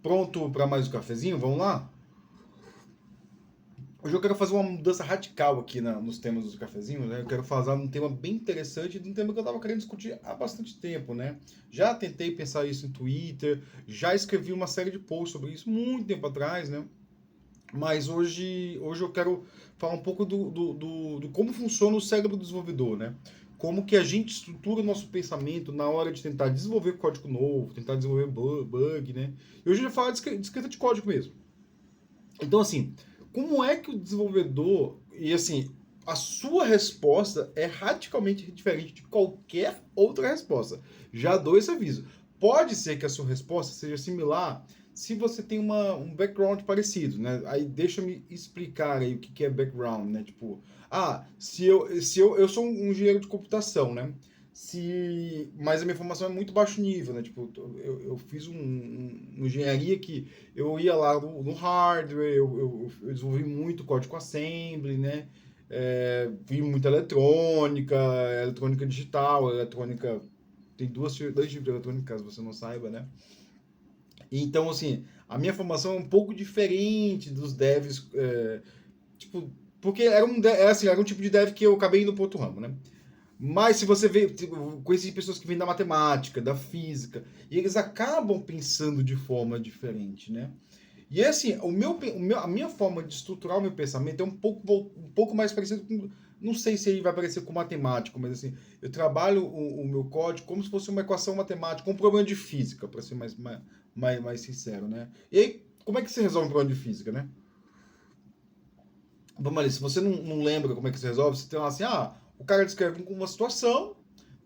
Pronto para mais um cafezinho? Vamos lá? Hoje eu quero fazer uma mudança radical aqui nos temas dos cafezinhos, né? Eu quero falar um tema bem interessante, de um tema que eu estava querendo discutir há bastante tempo, né? Já tentei pensar isso em Twitter, já escrevi uma série de posts sobre isso muito tempo atrás, né? Mas hoje eu quero falar um pouco do como funciona o cérebro do desenvolvedor, né? Como que a gente estrutura o nosso pensamento na hora de tentar desenvolver código novo, tentar desenvolver bug, né? E hoje eu vou falar de escrita de código mesmo. Então, assim, como é que o desenvolvedor. E assim, a sua resposta é radicalmente diferente de qualquer outra resposta. Já dou esse aviso. Pode ser que a sua resposta seja similar se você tem um background parecido, né? Aí deixa-me explicar aí o que é background, né? Tipo, se eu sou um engenheiro de computação, né? Mas a minha formação é muito baixo nível, né? Tipo, eu fiz uma engenharia que eu ia lá no hardware, eu desenvolvi muito código assembly, né? Vi muita eletrônica, eletrônica digital, eletrônica. Tem dois tipos de eletrônica, caso você não saiba, né? Então, assim, a minha formação é um pouco diferente dos devs, tipo, porque era um tipo de dev que eu acabei indo para outro ramo, né? Mas se você vê, tipo, conheci pessoas que vêm da matemática, da física, e eles acabam pensando de forma diferente, né? E assim, a minha forma de estruturar o meu pensamento é um pouco mais parecido com. Não sei se ele vai parecer com matemático, mas assim, eu trabalho o meu código como se fosse uma equação matemática, um problema de física, para ser mais sincero, né? E aí, como é que se resolve um problema de física, né? Vamos ali, se você não lembra como é que se resolve, você tem lá assim, o cara descreve uma situação,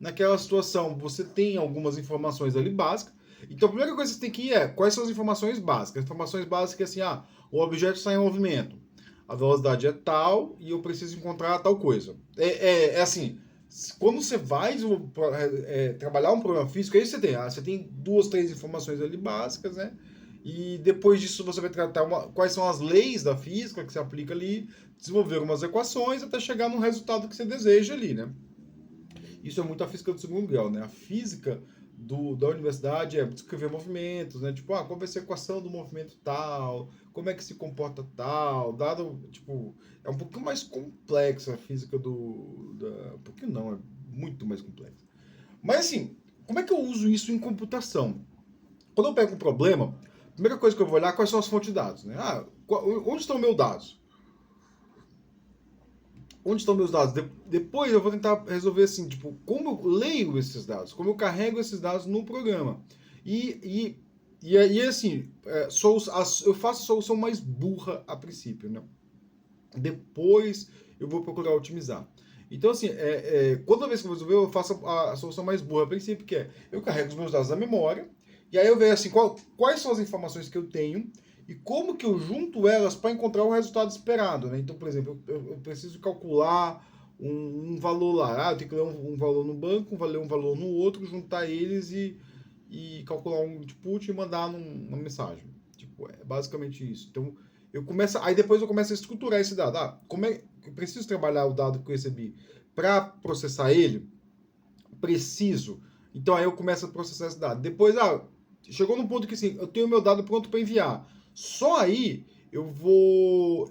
naquela situação você tem algumas informações ali básicas, então a primeira coisa que você tem que ir quais são as informações básicas? As informações básicas é assim, o objeto está em movimento, a velocidade é tal e eu preciso encontrar tal coisa. É assim, quando você vai trabalhar um problema físico, aí você tem duas, três informações ali básicas, né? E depois disso você vai tratar quais são as leis da física que se aplica ali, desenvolver umas equações até chegar no resultado que você deseja ali, né? Isso é muito a física do segundo grau, né? A física da universidade é descrever movimentos, né? Tipo, qual vai ser a equação do movimento tal, como é que se comporta tal, dado, tipo, é um pouquinho mais complexa a física um pouquinho não, é muito mais complexa. Mas assim, como é que eu uso isso em computação? Quando eu pego um problema, a primeira coisa que eu vou olhar é quais são as fontes de dados, né? Onde estão meus dados? Onde estão meus dados? Depois eu vou tentar resolver assim, tipo, como eu leio esses dados, como eu carrego esses dados no programa. E aí, assim, eu faço a solução mais burra a princípio, né? Depois eu vou procurar otimizar. Então, assim, toda vez que eu vou resolver, eu faço a solução mais burra a princípio, que é eu carrego os meus dados na memória, e aí eu vejo assim, quais são as informações que eu tenho e como que eu junto elas para encontrar o resultado esperado, né? Então, por exemplo, eu preciso calcular um valor lá. Eu tenho que ler um valor no banco, um valor no outro, juntar eles e calcular um input e mandar uma mensagem. Tipo, é basicamente isso. Então, aí depois eu começo a estruturar esse dado. Como é que eu preciso trabalhar o dado que eu recebi para processar ele? Preciso. Então aí eu começo a processar esse dado. Depois, chegou num ponto que assim, eu tenho meu dado pronto para enviar. Só aí eu vou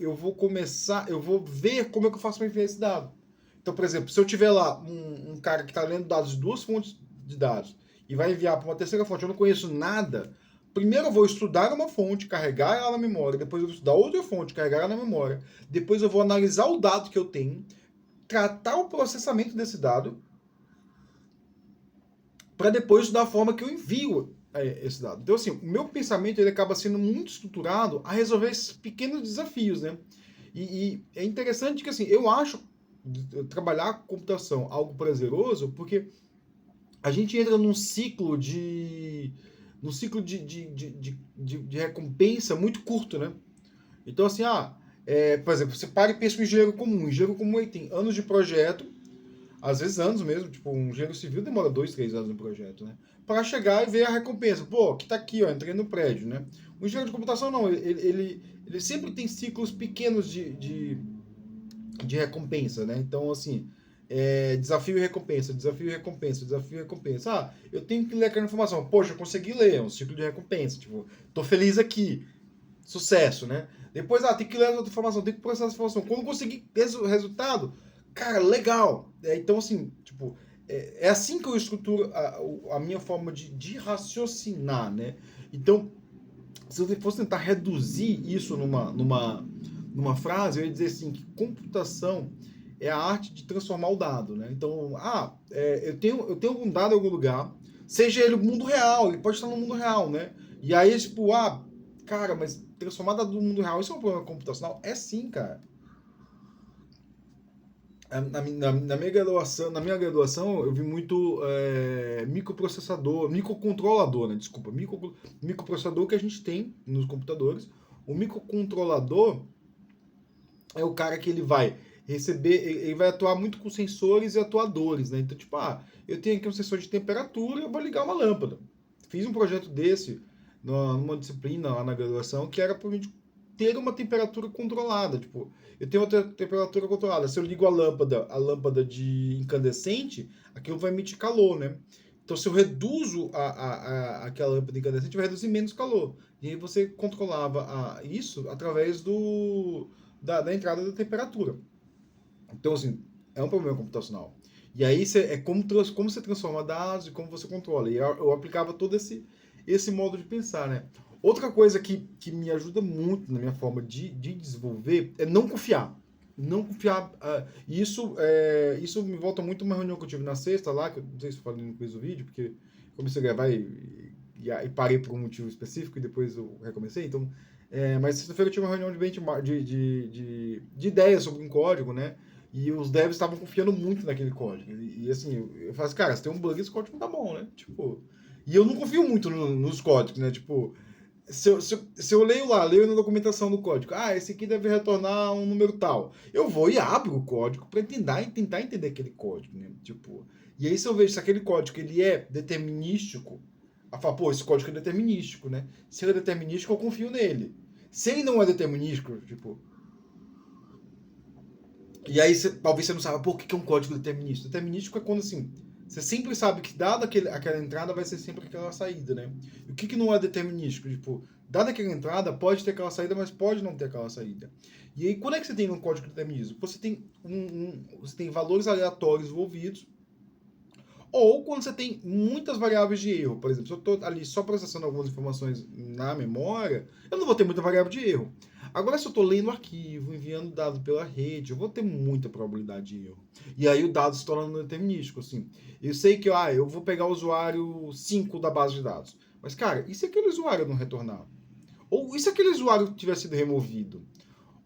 ver como é que eu faço para enviar esse dado. Então, por exemplo, se eu tiver lá um cara que está lendo dados de duas fontes de dados e vai enviar para uma terceira fonte, eu não conheço nada. Primeiro eu vou estudar uma fonte, carregar ela na memória, depois eu vou estudar outra fonte, carregar ela na memória, depois eu vou analisar o dado que eu tenho, tratar o processamento desse dado para depois estudar a forma que eu envio esse dado. Então, assim, o meu pensamento ele acaba sendo muito estruturado a resolver esses pequenos desafios, né? E é interessante que, assim, eu acho trabalhar com computação algo prazeroso porque a gente entra num ciclo de recompensa muito curto, né? Então, assim, por exemplo, você para e pensa em engenheiro comum. Engenheiro comum ele tem anos de projeto, às vezes anos mesmo, tipo, um engenheiro civil demora 2, 3 anos no projeto, né? Para chegar e ver a recompensa. Pô, que tá aqui, ó, entrei no prédio, né? O engenheiro de computação não, ele sempre tem ciclos pequenos de recompensa, né? Então, assim, desafio e recompensa, desafio e recompensa, desafio e recompensa. Ah, eu tenho que ler aquela informação. Poxa, eu consegui ler, é um ciclo de recompensa. Tipo, tô feliz aqui. Sucesso, né? Depois, tem que ler essa outra informação, tem que processar essa informação. Quando conseguir resultado, cara, legal. Então, assim, tipo, é assim que eu estruturo a minha forma de raciocinar, né? Então, se eu fosse tentar reduzir isso numa frase, eu ia dizer assim, que computação é a arte de transformar o dado, né? Então, eu tenho um dado em algum lugar, seja ele o mundo real, ele pode estar no mundo real, né? E aí, tipo, cara, mas transformar dado no mundo real, isso é um problema computacional? É sim, cara. Na minha graduação, eu vi muito microcontrolador, né? Desculpa, microprocessador que a gente tem nos computadores. O microcontrolador é o cara que ele vai receber, ele vai atuar muito com sensores e atuadores, né? Então, tipo, eu tenho aqui um sensor de temperatura, eu vou ligar uma lâmpada. Fiz um projeto desse numa disciplina lá na graduação que era para a gente ter uma temperatura controlada. Tipo, eu tenho uma temperatura controlada. Se eu ligo a lâmpada de incandescente, aquilo vai emitir calor, né? Então, se eu reduzo aquela lâmpada incandescente, vai reduzir menos calor. E aí você controlava isso através da entrada da temperatura. Então, assim, é um problema computacional. E aí é como você transforma dados e como você controla. E eu aplicava todo esse modo de pensar, né? Outra coisa que me ajuda muito na minha forma de desenvolver é não confiar. Não confiar. Isso me volta muito a uma reunião que eu tive na sexta lá, que eu não sei se eu falei no começo do vídeo, porque comecei a gravar e parei por um motivo específico e depois eu recomecei. Então, mas sexta-feira eu tive uma reunião de benchmark, de ideias sobre um código, né? E os devs estavam confiando muito naquele código. E assim, eu falo assim, cara, se tem um bug, esse código não tá bom, né? Tipo, e eu não confio muito nos códigos, né? Tipo, se eu leio na documentação do código, esse aqui deve retornar um número tal. Eu vou e abro o código para tentar entender aquele código, né? Tipo, e aí se eu vejo se aquele código ele é determinístico, eu falo, pô, esse código é determinístico, né? Se ele é determinístico, eu confio nele. Se ele não é determinístico, tipo, e aí talvez você não saiba por que é um código determinístico. Determinístico é quando assim, você sempre sabe que dada aquela entrada vai ser sempre aquela saída, né? E o que não é determinístico? Tipo, dada aquela entrada, pode ter aquela saída, mas pode não ter aquela saída. E aí, quando é que você tem um código determinístico? Você tem, você tem valores aleatórios envolvidos, ou quando você tem muitas variáveis de erro. Por exemplo, se eu estou ali só processando algumas informações na memória, eu não vou ter muita variável de erro. Agora, se eu estou lendo o arquivo, enviando dados pela rede, eu vou ter muita probabilidade de erro. E aí o dado se torna determinístico. Assim. Eu sei que eu vou pegar o usuário 5 da base de dados. Mas, cara, e se aquele usuário não retornar? Ou e se aquele usuário tiver sido removido?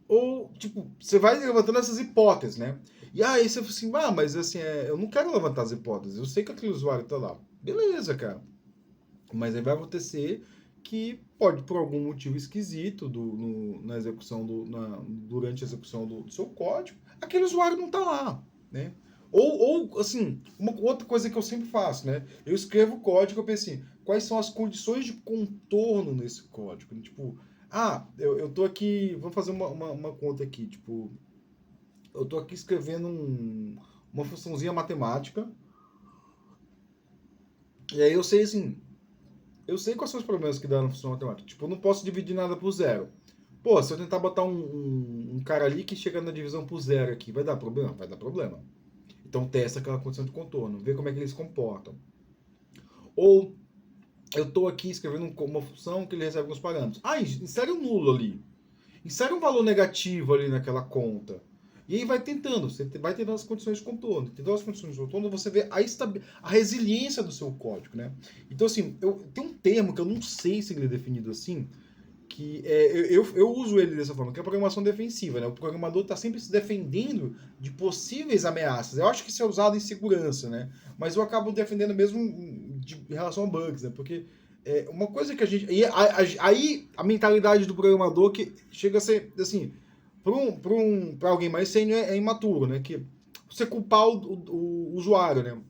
Ou, tipo, você vai levantando essas hipóteses, né? E aí você fala assim, mas assim, eu não quero levantar as hipóteses, eu sei que aquele usuário tá lá. Beleza, cara. Mas aí vai acontecer que pode, por algum motivo esquisito na execução durante a execução do seu código, aquele usuário não tá lá, né? Ou assim, uma outra coisa que eu sempre faço, né? Eu escrevo o código, eu penso assim, quais são as condições de contorno nesse código? Tipo, eu tô aqui, vamos fazer uma conta aqui, tipo, eu tô aqui escrevendo uma funçãozinha matemática, e aí eu sei assim, eu sei quais são os problemas que dá na função matemática. Tipo, eu não posso dividir nada por zero. Pô, se eu tentar botar um cara ali que chega na divisão por zero aqui, vai dar problema? Vai dar problema. Então testa aquela condição de contorno, vê como é que eles se comportam. Ou eu estou aqui escrevendo uma função que ele recebe alguns parâmetros. Insere um nulo ali. Insere um valor negativo ali naquela conta. E aí vai tentando, você vai tentando as condições de contorno. Tentando as condições de contorno, você vê a resiliência do seu código, né? Então, assim, tem um termo que eu não sei se ele é definido assim, que eu uso ele dessa forma, que é a programação defensiva, né? O programador está sempre se defendendo de possíveis ameaças. Eu acho que isso é usado em segurança, né? Mas eu acabo defendendo mesmo em relação a bugs, né? Porque uma coisa que a gente... Aí a mentalidade do programador que chega a ser, assim, para alguém mais sênior é imaturo, né? Que você culpar o usuário, né?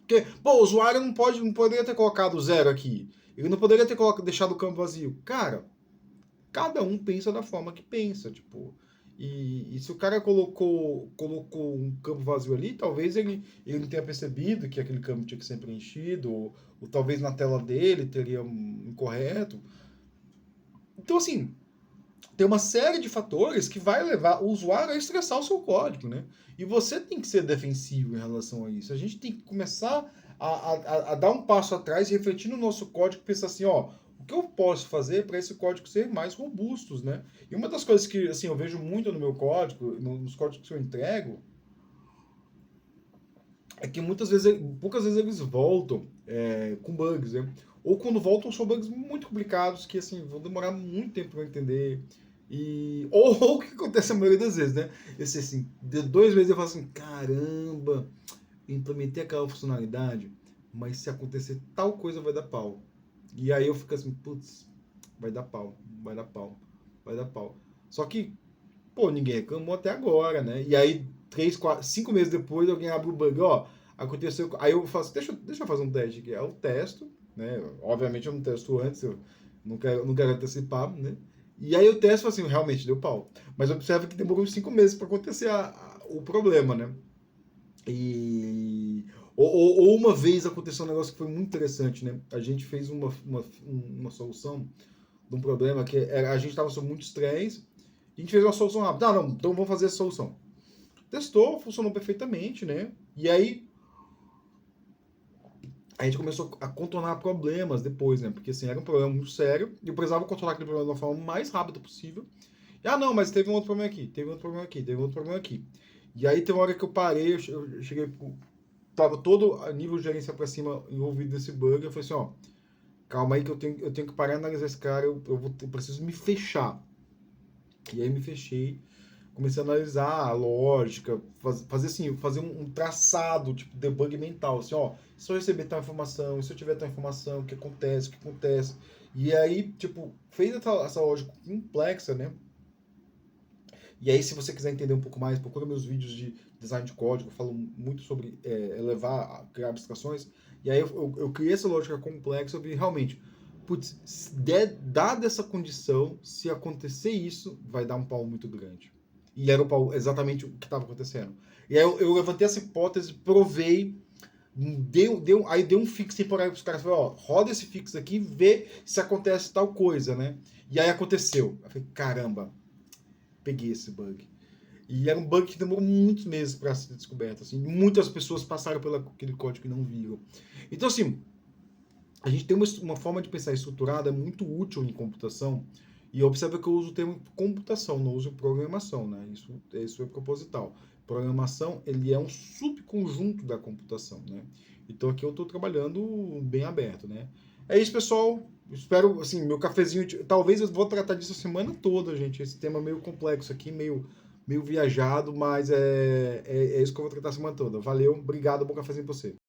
Porque, o usuário não poderia ter colocado zero aqui. Ele não poderia ter deixado o campo vazio. Cara, cada um pensa da forma que pensa, tipo. E se o cara colocou um campo vazio ali, talvez ele não tenha percebido que aquele campo tinha que ser preenchido, ou talvez na tela dele teria um incorreto. Então, assim, tem uma série de fatores que vai levar o usuário a estressar o seu código, né? E você tem que ser defensivo em relação a isso. A gente tem que começar a dar um passo atrás e refletir no nosso código e pensar assim, ó, o que eu posso fazer para esse código ser mais robusto, né? E uma das coisas que assim, eu vejo muito no meu código, nos códigos que eu entrego, é que poucas vezes eles voltam com bugs, né? Ou quando voltam são bugs muito complicados que assim vão demorar muito tempo para entender. Ou o que acontece a maioria das vezes, né? Esse assim, de 2 meses eu falo assim, caramba, implementei aquela funcionalidade, mas se acontecer tal coisa vai dar pau. E aí eu fico assim, putz, vai dar pau, vai dar pau, vai dar pau. Só que, pô, ninguém reclamou até agora, né? E aí, 3, 4, 5 meses depois, alguém abre o bug, ó, aconteceu. Aí eu faço, deixa eu fazer um teste aqui. Aí eu testo, né? Obviamente eu não testo antes, eu não quero antecipar, né? E aí eu testo assim, realmente deu pau. Mas observa que demorou 5 meses para acontecer o problema, né? E. Ou uma vez aconteceu um negócio que foi muito interessante, né? A gente fez uma solução de um problema que era, a gente estava sob muito estresse. A gente fez uma solução rápida. Ah, não, então vamos fazer essa solução. Testou, funcionou perfeitamente, né? E aí a gente começou a contornar problemas depois, né? Porque assim, era um problema muito sério e eu precisava contornar aquele problema de uma forma mais rápida possível. E, ah, não, mas teve um outro problema aqui, teve outro problema aqui, teve outro problema aqui. E aí tem uma hora que eu parei, eu cheguei, tava todo a nível de gerência para cima envolvido nesse bug. Eu falei assim, ó, calma aí que eu tenho que parar e analisar esse cara, eu preciso me fechar. E aí me fechei, comecei a analisar a lógica, fazer assim, fazer um traçado, tipo, debug mental, assim, ó, se eu receber tal informação, se eu tiver tal informação, o que acontece, o que acontece. E aí, tipo, fez essa lógica complexa, né? E aí, se você quiser entender um pouco mais, procura meus vídeos de design de código, eu falo muito sobre elevar, criar abstrações. E aí eu criei essa lógica complexa, eu vi realmente, putz, dada essa condição, se acontecer isso, vai dar um pau muito grande. E era o pau, exatamente o que estava acontecendo. E aí eu levantei essa hipótese, provei, aí deu um fix temporário para os caras, falei, ó, roda esse fix aqui, vê se acontece tal coisa, né? E aí aconteceu. Eu falei, caramba, peguei esse bug. E era um bug que demorou muitos meses para ser descoberto. Assim. Muitas pessoas passaram pelo aquele código e não viram. Então, assim, a gente tem uma forma de pensar estruturada muito útil em computação. E observa que eu uso o termo computação, não uso programação, né? Isso é proposital. Programação, ele é um subconjunto da computação, né? Então aqui eu estou trabalhando bem aberto, né? É isso, pessoal. Espero, assim, meu cafezinho. Talvez eu vou tratar disso a semana toda, gente. Esse tema meio complexo aqui, meio viajado, mas é isso que eu vou tratar a semana toda. Valeu, obrigado, bom cafezinho pra você.